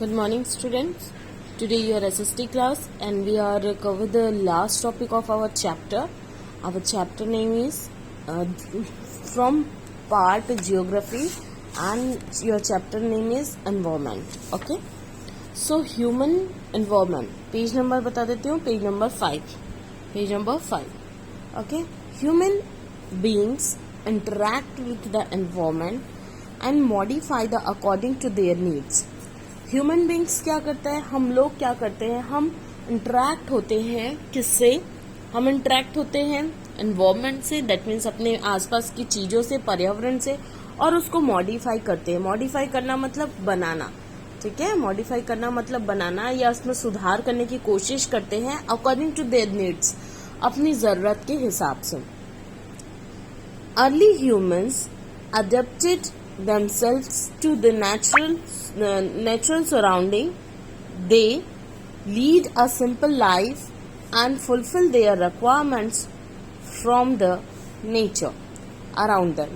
Good morning, students. Today you are SST class and we are cover the last topic of our chapter. Our chapter name is from part geography and your chapter name is environment. Okay. So human environment. Page number बता देती हूँ. Page number 5. Page number 5. Okay. Human beings interact with the environment and modify the according to their needs. Human beings क्या करता है, हम लोग क्या करते हैं, हम इंटरेक्ट होते हैं किससे, हम इंटरेक्ट होते हैं एनवायरमेंट से, दैट मीन्स अपने आसपास की चीजों से, पर्यावरण से, और उसको मॉडिफाई करते हैं. मॉडिफाई करना मतलब बनाना, ठीक है. मॉडिफाई करना मतलब बनाना या उसमें सुधार करने की कोशिश करते हैं अकॉर्डिंग टू देयर नीड्स, अपनी जरूरत के हिसाब से. Early humans adapted themselves to the natural surrounding. They lead a simple life and fulfill their requirements from the nature around them.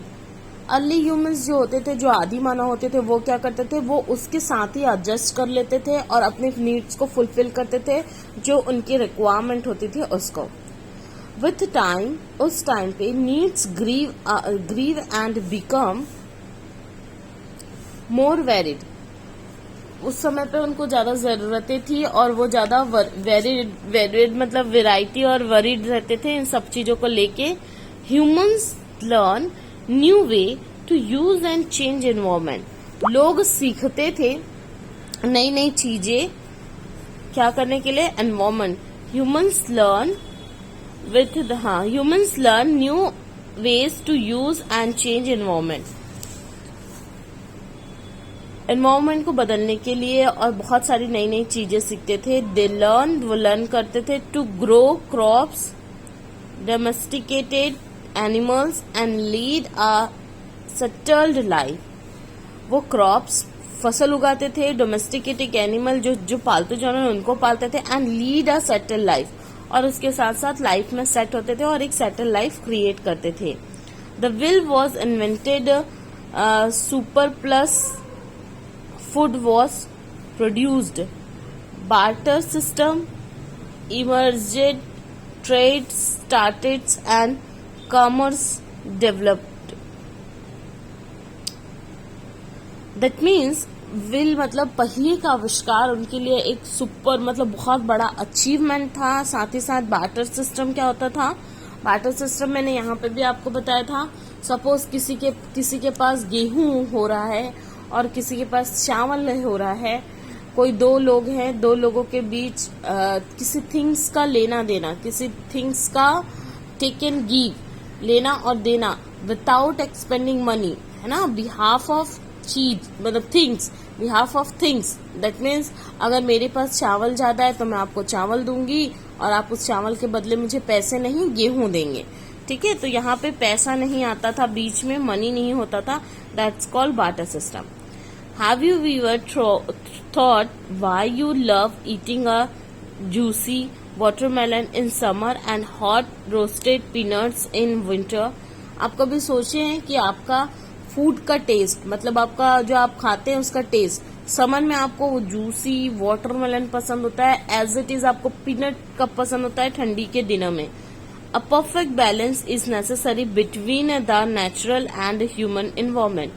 Early humans जो होते थे, जो आदि मानव होते थे, वो क्या करते थे, वो उसके साथ ही एडजस्ट कर लेते थे और अपने नीड्स को फुलफिल करते थे, जो उनकी रिक्वायरमेंट होती थी उसको. विथ टाइम, उस टाइम पे needs grew and become more varied. उस समय पे उनको ज्यादा जरूरतें थी और वो ज्यादा वेरिड मतलब वेराइटी और वरीड रहते थे इन सब चीजों को लेके. Humans learn new way to use and change environment. लोग सीखते थे नई नई चीजें क्या करने के लिए, environment. Humans learn new ways to use and change environment. Environment को बदलने के लिए और बहुत सारी नई नई चीजें सीखते थे. वो लर्न करते थे to grow crops, domesticated animals and lead a settled life. वो क्रॉप्स फसल उगाते थे, डोमेस्टिकेटेड एनिमल जो पालतू जानवर उनको पालते थे, and lead a settled life, और उसके साथ साथ लाइफ में सेट होते थे और एक सेटल लाइफ क्रिएट करते थे. The will was invented, super plus food was produced, barter system emerged, trade started and commerce developed. That means will मतलब पहिए का आविष्कार उनके लिए एक सुपर मतलब बहुत बड़ा अचीवमेंट था. साथ ही साथ बार्टर सिस्टम क्या होता था, बार्टर सिस्टम मैंने यहाँ पे भी आपको बताया था. सपोज किसी के पास गेहूं हो रहा है और किसी के पास चावल नहीं हो रहा है, कोई दो लोग हैं, दो लोगों के बीच किसी थिंग्स का लेना देना, किसी थिंग्स का टेक एंड गिव, लेना और देना विदाउट एक्सपेंडिंग मनी, है ना, बिहाफ ऑफ चीज मतलब things, behalf of things. That means अगर मेरे पास चावल ज्यादा है तो मैं आपको चावल दूंगी और आप उस चावल के बदले मुझे पैसे नहीं गेहूं देंगे, ठीक है. तो यहाँ पे पैसा नहीं आता था, बीच में मनी नहीं होता था. That's called barter system. Have you ever thought why you love eating a juicy watermelon in summer and hot roasted peanuts in winter? आप कभी सोचे हैं कि आपका फूड का टेस्ट मतलब आपका जो आप खाते हैं उसका टेस्ट, समर में आपको वो जूसी वाटरमेलन पसंद होता है, एज इट इज आपको पीनट कप पसंद होता है ठंडी के दिनों में. A perfect balance is necessary between the natural and human environment.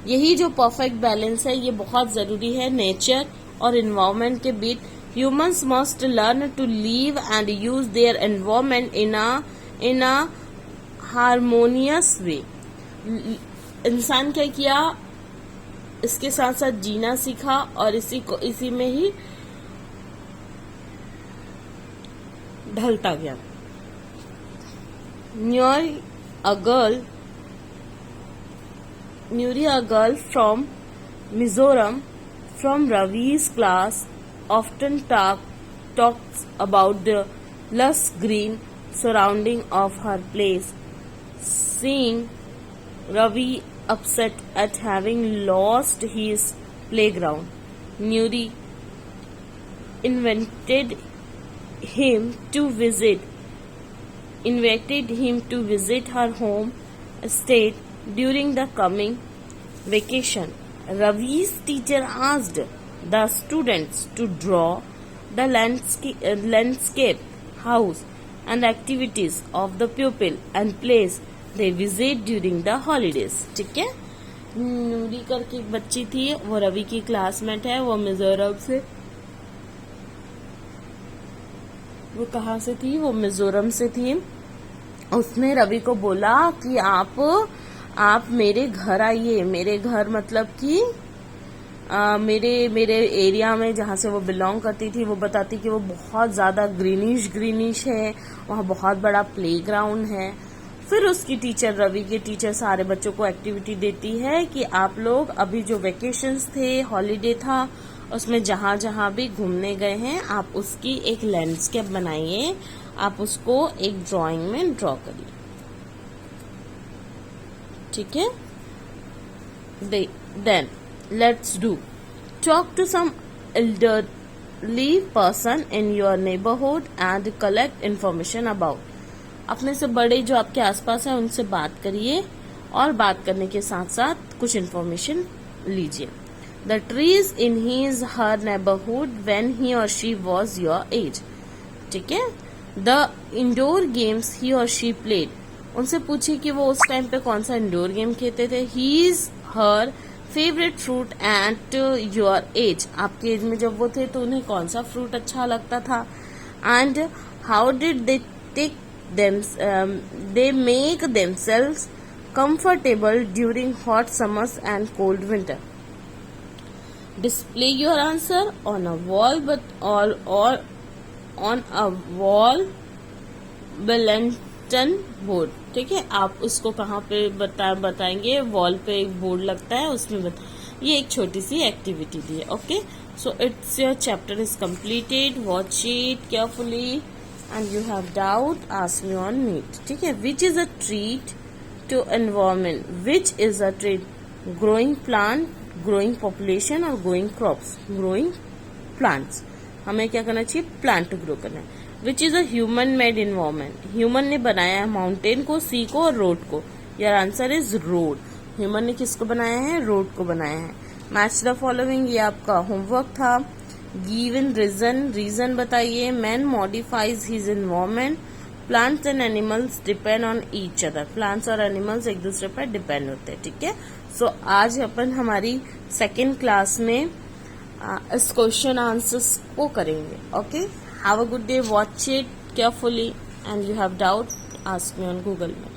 यही जो परफेक्ट बैलेंस है ये बहुत जरूरी है नेचर और एनवायरमेंट के बीच. Humans must learn to live and use their environment in a harmonious way. इंसान क्या किया, इसके साथ साथ जीना सीखा और इसी में ही ढलता गया. Nuri, a girl from Mizoram, from Ravi's class, often talks about the lush green surrounding of her place. Seeing Ravi upset at having lost his playground, Nuri invited him to visit her home estate during the coming vacation. Ravi's teacher asked the students to draw the landscape, house and activities of the pupil and place they visit during the holidays. ठीक है, नूरी करके एक बच्ची थी, वो रवि की classmate है, वो मिजोरम से, वो कहाँ से थी, वो मिजोरम से थी। उसने रवि को बोला कि आप मेरे घर आइए, मेरे घर मतलब कि मेरे एरिया में जहाँ से वो बिलोंग करती थी, वो बताती कि वो बहुत ज्यादा ग्रीनिश है, वहाँ बहुत बड़ा प्लेग्राउंड है। फिर उसकी टीचर, रवि की टीचर, सारे बच्चों को एक्टिविटी देती है कि आप लोग अभी जो वेकेशंस थे, हॉलीडे था, उसमें जहाँ जहाँ भी घूमने गए हैं आप उसकी एक लैंडस्केप बनाइए, आप उसको एक ड्राइंग में ड्रॉ करिए। ठीक है, then let's do talk to some elderly person in your neighborhood and collect information about. अपने से बड़े जो आपके आसपास है उनसे बात करिए और बात करने के साथ साथ कुछ इन्फॉर्मेशन लीजिए। The trees in his her neighborhood when he or she was your age. ठीक है, the indoor games he or she played. उनसे पूछिए कि वो उस टाइम पे कौन सा इंडोर गेम खेलते थे। His her favorite fruit at your age. आपके एज में जब वो थे तो उन्हें कौन सा फ्रूट अच्छा लगता था। And how did they take them they make themselves comfortable during hot summers and cold winter. Display your answer on a wall or on a wall bulletin board. ठीक है, आप उसको कहाँ पे बताएंगे, वॉल पे एक बोर्ड लगता है उसमें ये एक छोटी सी एक्टिविटी दी है। Okay, so it's your chapter is completed, watch it carefully and you have doubt, ask me on meet. ठीक है, which is a treat to environment, which is a treat, growing plant, growing population और growing crops, growing plants, हमें क्या करना चाहिए, plant grow करना है। Which is a human made environment, human ने बनाया है माउंटेन को, सी को और रोड को। Your answer is road. Human ने किसको बनाया है, रोड को बनाया है। मैच द फॉलोइंग, ये आपका होमवर्क था। गिवन रीजन बताइए। Man modifies his environment, plants and animals depend on each other, plants और एनिमल्स एक दूसरे पर डिपेंड होते हैं। ठीक है, सो आज अपन हमारी सेकेंड क्लास में इस क्वेश्चन आंसर्स को करेंगे। Okay, have a good day, watch it carefully and you have doubt, ask me on Google में।